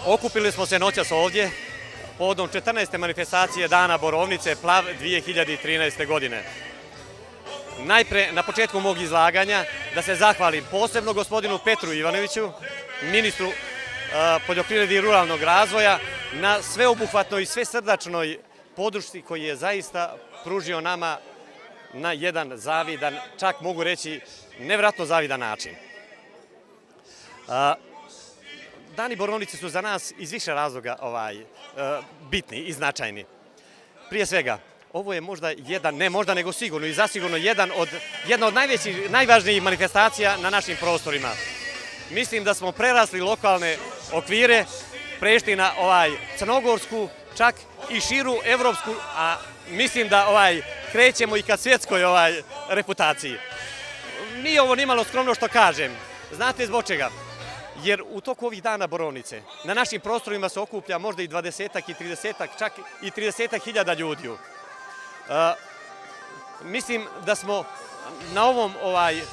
Okupili smo se noćas ovdje povodom 14. manifestacije Dana Borovnice Plav 2013. godine. Najpre, na početku mog izlaganja, da se zahvalim posebno gospodinu Petru Ivanoviću, ministru poljoprivrede i ruralnog razvoja, na sveobuhvatnoj i svesrdačnoj podršci koji je zaista pružio nama na jedan zavidan, čak mogu reći nevjerojatno zavidan način. Dani Borovnice su za nas iz više razloga bitni i značajni. Prije svega, ovo je možda jedan, ne možda nego sigurno i zasigurno jedna od najvažnijih manifestacija na našim prostorima. Mislim da smo prerasli lokalne okvire, prešli na crnogorsku, čak i širu evropsku, a mislim da krećemo i ka svjetskoj reputaciji. Nije ovo nimalo skromno što kažem. Znate zbog čega? Jer u toku ovih dana Borovnice na našim prostorima se okuplja možda i 20-ak i 30-ak, čak i 30-ak hiljada ljudi. Mislim da smo na ovom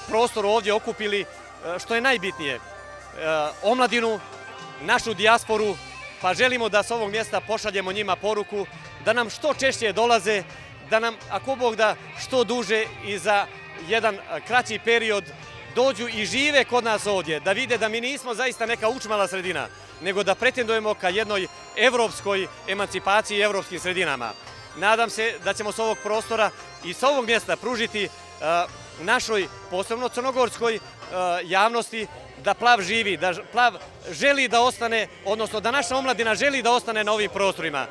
prostoru ovdje okupili, što je najbitnije, omladinu, našu dijasporu, pa želimo da s ovog mjesta pošaljemo njima poruku da nam što češće dolaze, da nam, ako Bog da, što duže i za jedan kraći period dođu i žive kod nas ovdje, da vide da mi nismo zaista neka učmala sredina, nego da pretendujemo ka jednoj evropskoj emancipaciji i evropskim sredinama. Nadam se da ćemo s ovog prostora i s ovog mjesta pružiti našoj, posebno crnogorskoj javnosti, da Plav živi, da Plav želi da ostane, odnosno da naša omladina želi da ostane na ovim prostorima.